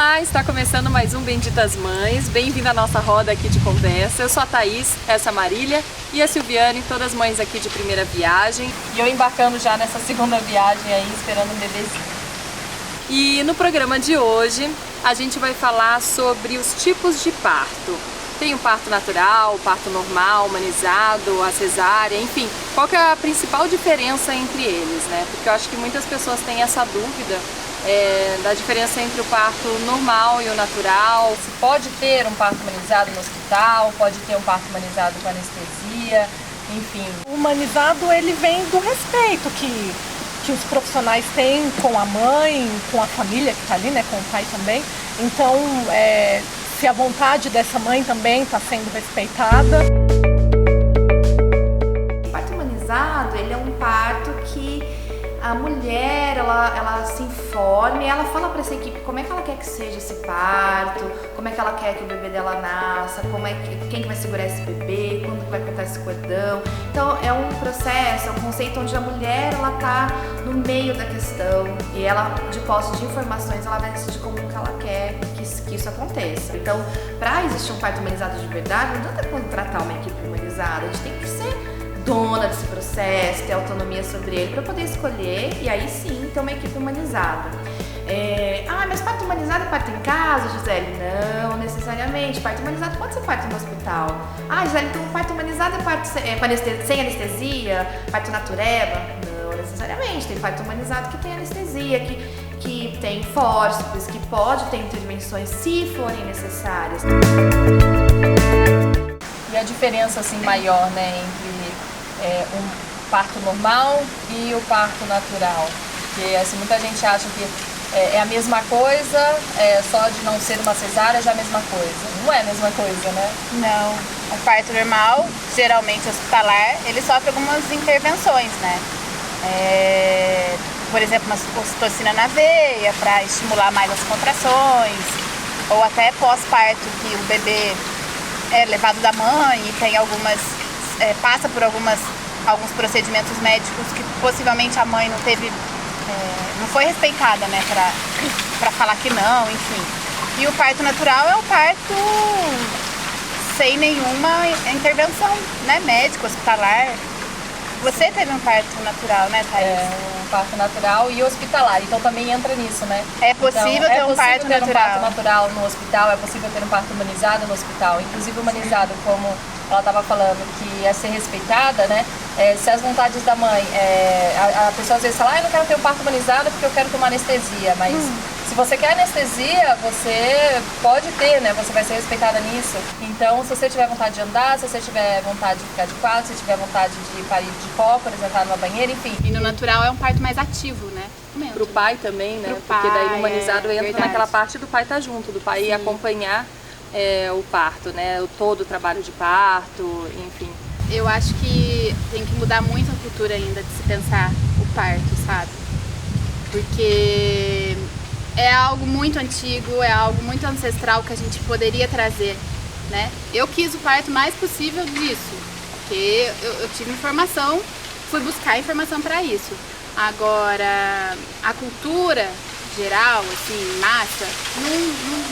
Olá, está começando mais um Benditas Mães. Bem-vindo à nossa roda aqui de conversa. Eu sou a Thaís, essa é a Marília e a Silviane, todas mães aqui de primeira viagem. E eu embarcando já nessa segunda viagem aí, esperando um bebezinho. E no programa de hoje, a gente vai falar sobre os tipos de parto. Tem o parto natural, o parto normal, humanizado, a cesárea, enfim. Qual que é a principal diferença entre eles, né? Porque eu acho que muitas pessoas têm essa dúvida da diferença entre o parto normal e o natural. Se pode ter um parto humanizado no hospital, pode ter um parto humanizado com anestesia, enfim. O humanizado, ele vem do respeito que os profissionais têm com a mãe, com a família que está ali, né, com o pai também. Então, se a vontade dessa mãe também está sendo respeitada. O parto humanizado, ele é um parto que a mulher, ela se informa e ela fala para essa equipe como é que ela quer que seja esse parto, como é que ela quer que o bebê dela nasça, quem que vai segurar esse bebê, quando que vai cortar esse cordão. Então é um processo, é um conceito onde a mulher, ela tá no meio da questão e ela, de posse de informações, ela vai decidir como que ela quer que isso aconteça. Então, para existir um parto humanizado de verdade, não adianta contratar uma equipe humanizada, a gente tem que ser dona desse processo, ter autonomia sobre ele para poder escolher e aí sim ter uma equipe humanizada. Mas parto humanizado é parto em casa, Gisele? Não necessariamente. Parto humanizado pode ser parto no hospital. Gisele, então parto humanizado é parto sem anestesia? Parto natureba? Não necessariamente. Tem parto humanizado que tem anestesia, que tem fórceps, que pode ter intervenções se forem necessárias. E a diferença assim maior, né, entre um parto normal e o parto natural? Porque assim, muita gente acha que é a mesma coisa, só de não ser uma cesárea já é a mesma coisa. Não é a mesma coisa, né? Não. O parto normal, geralmente hospitalar, ele sofre algumas intervenções, né? Por exemplo, uma ocitocina na veia para estimular mais as contrações, ou até pós-parto, que o bebê é levado da mãe e tem passa por alguns procedimentos médicos que possivelmente a mãe não foi respeitada, né, para falar que não, enfim. E o parto natural é o parto sem nenhuma intervenção, né, médica, hospitalar. Você teve um parto natural, né, Thaís? Um parto natural e hospitalar, então também entra nisso, né? É possível ter um parto natural. É possível ter um parto natural no hospital, é possível ter um parto humanizado no hospital. Inclusive humanizado, como ela estava falando, que é ser respeitada, né? Se as vontades da mãe, a pessoa às vezes fala, eu não quero ter um parto humanizado porque eu quero tomar anestesia, mas se você quer anestesia, você pode ter, né? Você vai ser respeitada nisso. Então, se você tiver vontade de andar, se você tiver vontade de ficar de quatro, se tiver vontade de parir de cócoras, entrar numa banheira, enfim. E no natural é um parto mais ativo, né? Pro pai também, né? Pro porque pai, daí o humanizado entra verdade. naquela parte do pai estar junto, do pai ir acompanhar o parto, né? Todo o trabalho de parto, enfim. Eu acho que tem que mudar muito a cultura ainda de se pensar o parto, sabe? Porque é algo muito antigo, é algo muito ancestral que a gente poderia trazer, né? Eu quis o parto mais possível disso, porque eu tive informação, fui buscar informação para isso. Agora, a cultura geral, assim, massa,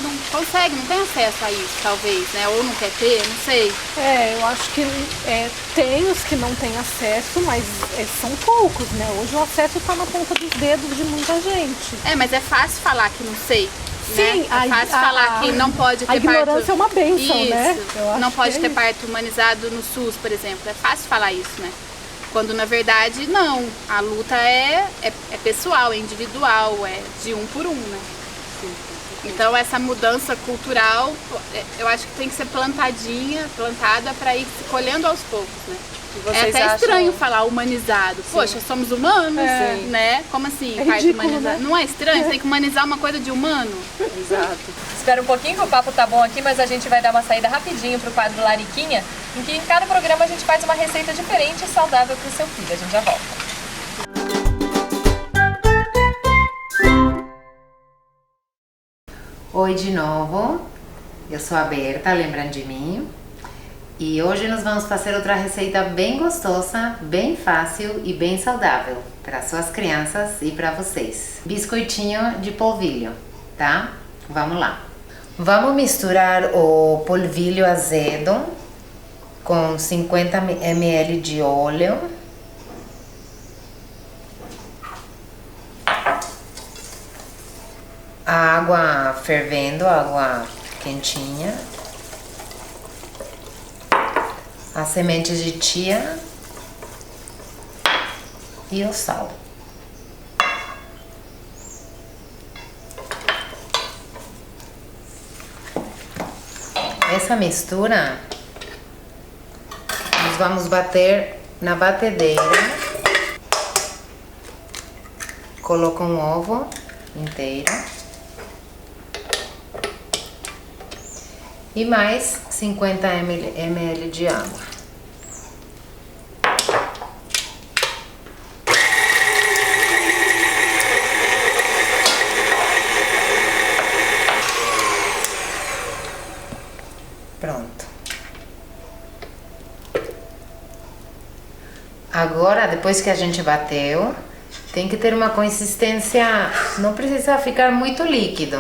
não consegue, não tem acesso a isso, talvez, né? Ou não quer ter, não sei. Eu acho que tem os que não têm acesso, mas são poucos, né? Hoje o acesso está na ponta dos dedos de muita gente. Mas é fácil falar que não sei. Sim, né? É fácil falar que não pode ter parto. A ignorância é uma bênção, isso, né? Eu acho não pode que ter parto humanizado no SUS, por exemplo. É fácil falar isso, né? Quando na verdade não, a luta é pessoal, é individual, é de um por um, né? Então essa mudança cultural, eu acho que tem que ser plantada para ir se colhendo aos poucos, né? É até estranho falar humanizado. Sim. Poxa, somos humanos, né? Como assim, parto ridículo, humanizado? né? Não é estranho? Você tem que humanizar uma coisa de humano? Exato. Espera um pouquinho que o papo tá bom aqui, mas a gente vai dar uma saída rapidinho pro quadro Lariquinha, em que em cada programa a gente faz uma receita diferente e saudável pro seu filho. A gente já volta. Oi de novo, eu sou a Berta, lembrando de mim? E hoje nós vamos fazer outra receita bem gostosa, bem fácil e bem saudável para suas crianças e para vocês. Biscoitinho de polvilho, tá? Vamos lá. Vamos misturar o polvilho azedo com 50 ml de óleo. A água fervendo, a água quentinha. As sementes de chia e o sal. Essa mistura nós vamos bater na batedeira. Coloca um ovo inteiro e mais 50 ml de água. Pronto. Agora, depois que a gente bateu, tem que ter uma consistência, não precisa ficar muito líquido.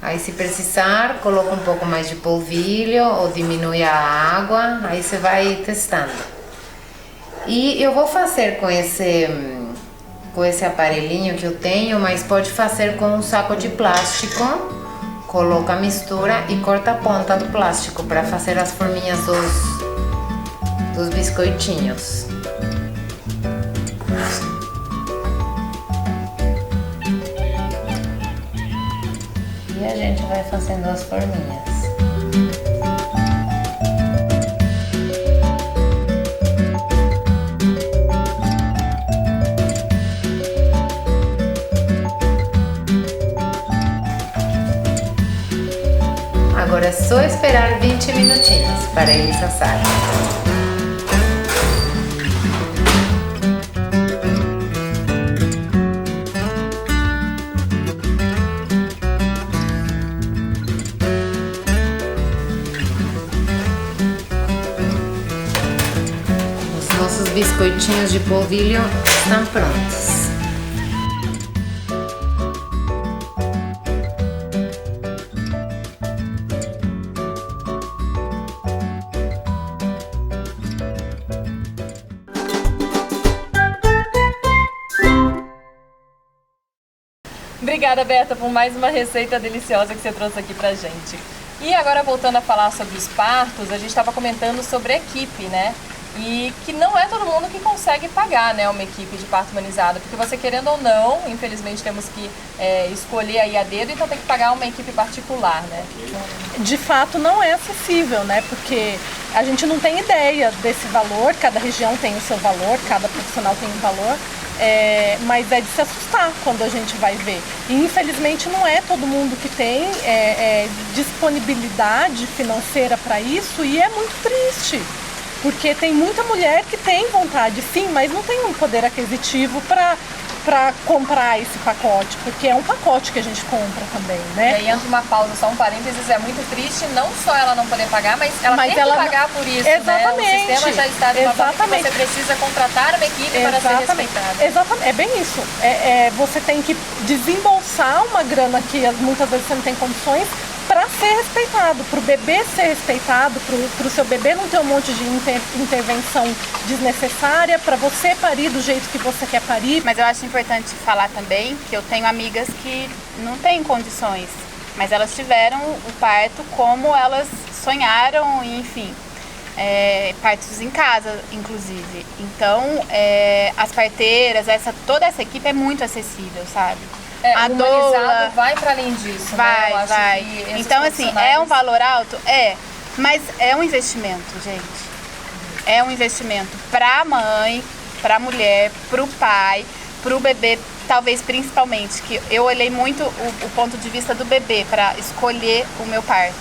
Aí, se precisar, coloca um pouco mais de polvilho ou diminui a água, aí você vai testando. E eu vou fazer com esse aparelhinho que eu tenho, mas pode fazer com um saco de plástico. Coloca a mistura e corta a ponta do plástico para fazer as forminhas dos biscoitinhos. E a gente vai fazendo as forminhas. Agora é só esperar 20 minutinhos para eles assarem. Os nossos biscoitinhos de polvilho estão prontos. Obrigada, Berta, por mais uma receita deliciosa que você trouxe aqui pra gente. E agora, voltando a falar sobre os partos, a gente estava comentando sobre a equipe, né? E que não é todo mundo que consegue pagar, né, uma equipe de parto humanizado, porque você, querendo ou não, infelizmente temos que escolher aí a dedo, então tem que pagar uma equipe particular, né? De fato não é acessível, né? Porque a gente não tem ideia desse valor, cada região tem o seu valor, cada profissional tem um valor. Mas é de se assustar quando a gente vai ver. E infelizmente não é todo mundo que tem disponibilidade financeira para isso, e é muito triste. Porque tem muita mulher que tem vontade, sim, mas não tem um poder aquisitivo para comprar esse pacote, porque é um pacote que a gente compra também, né? E aí entra uma pausa, só um parênteses, é muito triste não só ela não poder pagar, mas ela tem que pagar por isso, exatamente, né? O sistema já está de uma forma que você precisa contratar uma equipe para ser respeitada. Exatamente, é bem isso. Você tem que desembolsar uma grana que muitas vezes você não tem condições para ser respeitado, para o bebê ser respeitado, para o seu bebê não ter um monte de intervenção desnecessária, para você parir do jeito que você quer parir. Mas eu acho importante falar também que eu tenho amigas que não têm condições, mas elas tiveram o parto como elas sonharam, enfim, partos em casa, inclusive. Então, as parteiras, toda essa equipe é muito acessível, sabe? A doula vai para além disso, vai, né? Eu acho vai. que então, assim, é um valor alto? Mas é um investimento, gente. É um investimento para a mãe, para a mulher, para o pai, para o bebê, talvez principalmente, que eu olhei muito o ponto de vista do bebê para escolher o meu parto.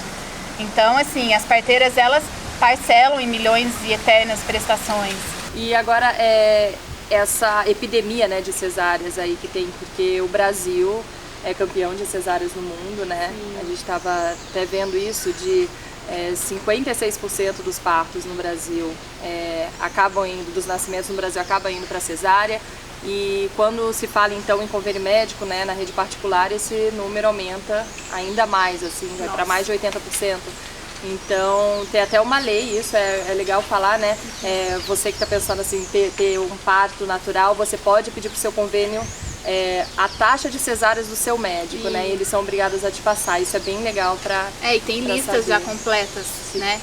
Então, assim, as parteiras, elas parcelam em milhões de eternas prestações. E agora, essa epidemia, né, de cesáreas aí que tem, porque o Brasil é campeão de cesáreas no mundo, né? A gente estava até vendo isso de 56% dos partos no Brasil acabam indo, dos nascimentos no Brasil acabam indo para cesárea. E quando se fala então em convênio médico, né, na rede particular, esse número aumenta ainda mais, assim, vai para mais de 80%. Então tem até uma lei, isso é legal falar, né? Você que está pensando assim, ter um parto natural, você pode pedir para o seu convênio a taxa de cesáreas do seu médico, né? E eles são obrigados a te passar. Isso é bem legal para. E tem listas já completas, né?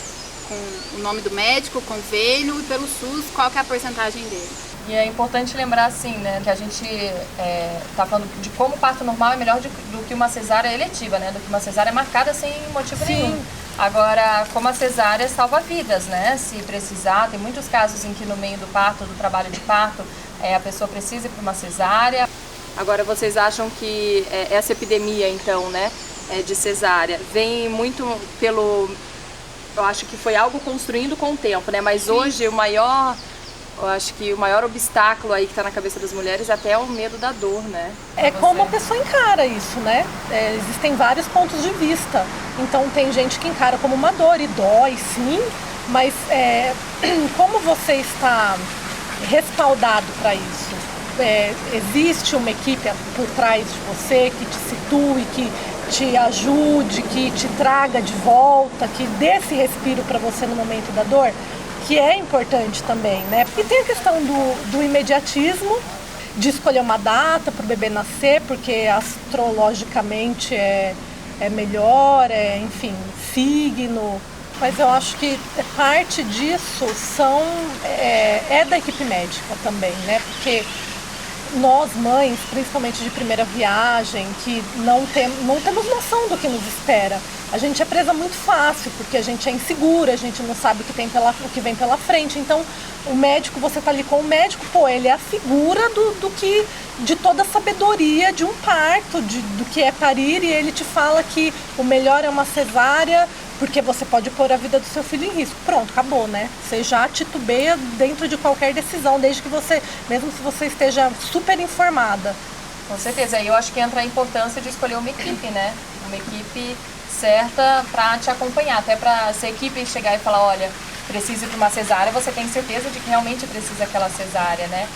Com o nome do médico, o convênio e pelo SUS, qual que é a porcentagem dele. E é importante lembrar assim, né, que a gente tá falando de como o parto normal é melhor do que uma cesárea eletiva, né? Do que uma cesárea marcada sem motivo nenhum. Agora, como a cesárea salva vidas, né? Se precisar, tem muitos casos em que no meio do parto, do trabalho de parto, a pessoa precisa ir para uma cesárea. Agora, vocês acham que essa epidemia, então, né, de cesárea, vem muito pelo... Eu acho que foi algo construindo com o tempo, né? Mas hoje eu acho que o maior obstáculo aí que está na cabeça das mulheres até é o medo da dor, né? Como a pessoa encara isso, né? Existem vários pontos de vista. Então tem gente que encara como uma dor e dói, sim, mas como você está respaldado para isso? Existe uma equipe por trás de você que te situe, que te ajude, que te traga de volta, que dê esse respiro para você no momento da dor, que é importante também, né? E tem a questão do imediatismo, de escolher uma data para o bebê nascer, porque astrologicamente é melhor, enfim, signo. Mas eu acho que parte disso é da equipe médica também, né? Porque nós mães, principalmente de primeira viagem, que não temos noção do que nos espera. A gente é presa muito fácil, porque a gente é insegura, a gente não sabe o que vem pela frente. Então, o médico, você tá ali com o médico, ele é a figura de toda a sabedoria de um parto, do que é parir, e ele te fala que o melhor é uma cesárea, porque você pode pôr a vida do seu filho em risco. Pronto, acabou, né? Você já titubeia dentro de qualquer decisão, desde que mesmo se você esteja super informada. Com certeza, e eu acho que entra a importância de escolher uma equipe, né? Uma equipe certa para te acompanhar, até para se a equipe chegar e falar, olha, precisa ir para uma cesárea, você tem certeza de que realmente precisa daquela cesárea, né?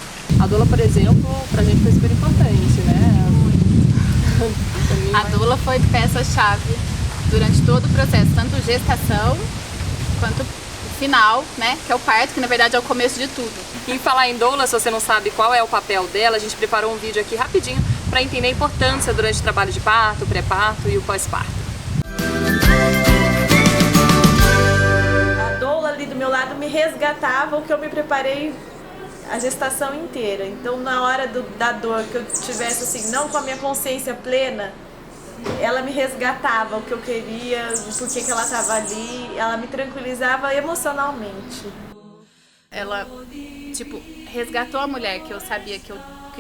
A doula, por exemplo, pra gente foi super importante, né? A doula foi peça-chave durante todo o processo, tanto gestação quanto o final, né? Que é o parto, que na verdade é o começo de tudo. E falar em doula, se você não sabe qual é o papel dela, a gente preparou um vídeo aqui rapidinho para entender a importância durante o trabalho de parto, o pré-parto e o pós-parto. A doula ali do meu lado me resgatava o que eu me preparei a gestação inteira. Então, na hora da dor, que eu tivesse assim, não com a minha consciência plena, ela me resgatava o que eu queria, por que ela estava ali, ela me tranquilizava emocionalmente. Ela, resgatou a mulher que eu sabia que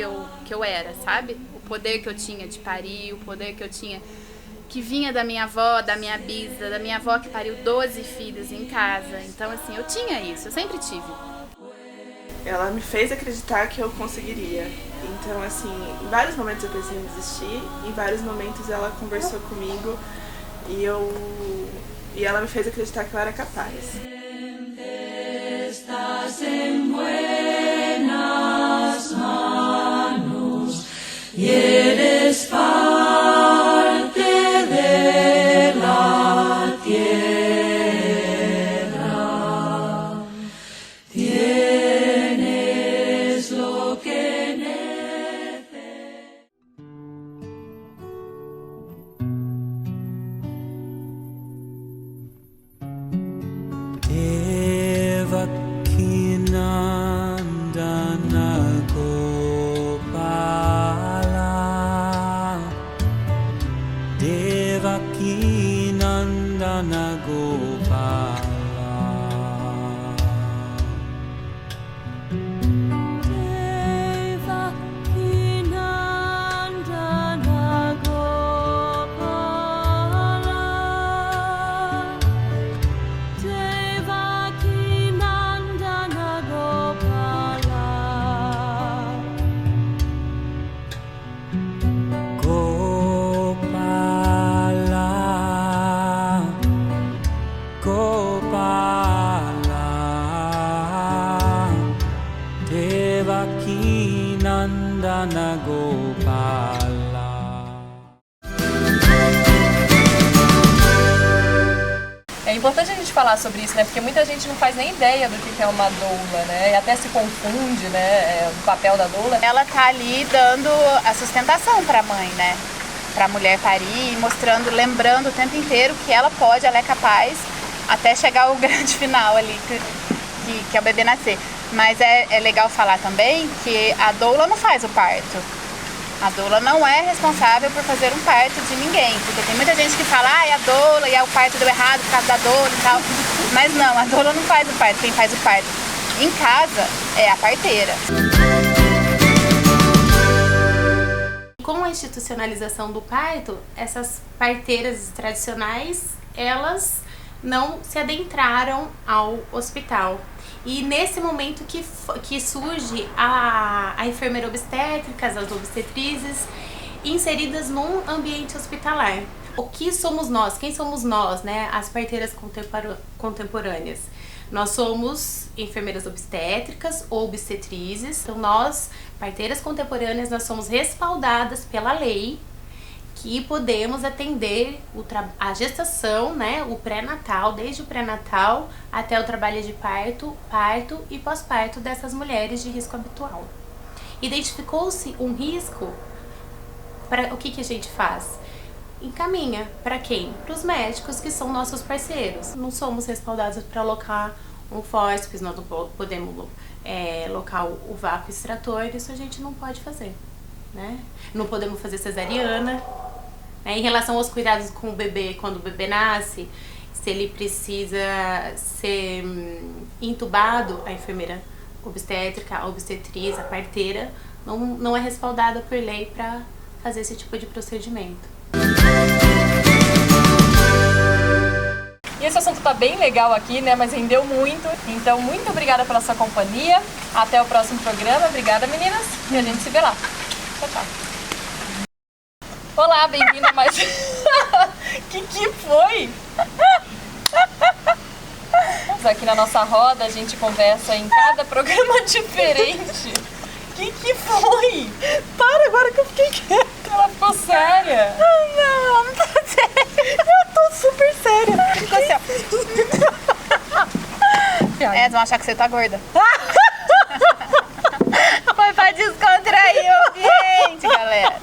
eu era, sabe? O poder que eu tinha de parir, o poder que eu tinha, que vinha da minha avó, da minha bisa, da minha avó que pariu 12 filhos em casa. Então, assim, eu tinha isso, eu sempre tive. Ela me fez acreditar que eu conseguiria. Então, assim, em vários momentos eu pensei em desistir, em vários momentos ela conversou comigo e ela me fez acreditar que eu era capaz. Estás en buenas manos y eres parte de la tierra. Tienes lo que necesitas. Devakinandana Gopala, Devakinandana Gopala. Gopala, Gopala. importante a gente falar sobre isso, né? Porque muita gente não faz nem ideia do que é uma doula, né? E até se confunde, né? O papel da doula. Ela tá ali dando a sustentação para a mãe, né? Para a mulher parir, mostrando, lembrando o tempo inteiro que ela pode, ela é capaz, até chegar ao grande final ali, que é o bebê nascer. Mas é legal falar também que a doula não faz o parto. A doula não é responsável por fazer um parto de ninguém, porque tem muita gente que fala, é a doula e o parto deu errado por causa da doula e tal. Mas não, a doula não faz o parto, quem faz o parto em casa é a parteira. Com a institucionalização do parto, essas parteiras tradicionais, elas não se adentraram ao hospital. E nesse momento que surge a enfermeira obstétrica, as obstetrizes, inseridas num ambiente hospitalar. O que somos nós? Quem somos nós, né? As parteiras contemporâneas. Nós somos enfermeiras obstétricas ou obstetrizes. Então nós, parteiras contemporâneas, nós somos respaldadas pela lei que podemos atender a gestação, né, o pré-natal, desde o pré-natal até o trabalho de parto e pós-parto dessas mulheres de risco habitual. Identificou-se um risco, o que a gente faz? Encaminha para quem? Para os médicos, que são nossos parceiros. Não somos respaldados para alocar um fórceps, nós não podemos alocar o vácuo extrator, isso a gente não pode fazer, né? Não podemos fazer cesariana. Em relação aos cuidados com o bebê, quando o bebê nasce, se ele precisa ser intubado, a enfermeira obstétrica, a obstetriz, a parteira, não é respaldada por lei para fazer esse tipo de procedimento. E esse assunto tá bem legal aqui, né? Mas rendeu muito. Então, muito obrigada pela sua companhia. Até o próximo programa. Obrigada, meninas. E a gente se vê lá. Tchau, tchau. Olá, bem-vinda a mais... que foi? Aqui na nossa roda a gente conversa em cada programa diferente. Que foi? Para agora que eu fiquei quieta. Ela ficou séria. Não, não tá séria. Eu tô super séria. Ficou assim, ó. Eles vão achar que você tá gorda. Foi pra descontrair o ambiente, galera.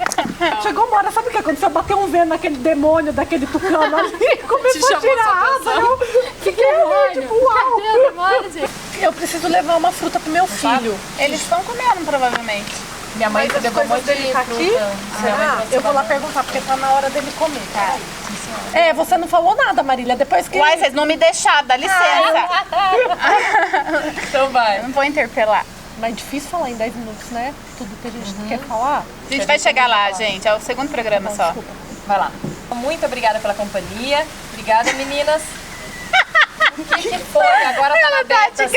Chegou uma hora, sabe o que aconteceu? Bateu um vento naquele demônio, daquele tucano ali, começou a tirar a asa, eu fiquei tipo, uau! Eu preciso levar uma fruta pro meu filho. Eles estão comendo, provavelmente. Minha mãe levou um monte de fruta. Aqui? Será? Eu vou lá perguntar, porque tá na hora dele comer, tá? Você não falou nada, Marília, depois que... Uai, vocês não me deixaram, dá licença. Então vai. Eu não vou interpelar. Mas é difícil falar em 10 minutos, né? Tudo que a gente quer falar. A gente vai chegar lá, gente. É o segundo programa só. Desculpa. Vai lá. Muito obrigada pela companhia. Obrigada, meninas. O que foi? Agora tá na aberta.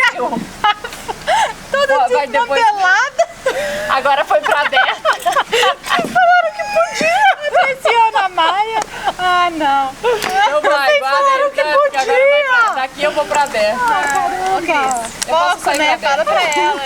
Toda desmantelada. Agora foi pra aberta. Falaram que podia. Luciana Maia. Ah, não. Então vai, falaram que podia. Daqui eu vou pra aberta. Ô, Cris, foco, né? Fala pra ela.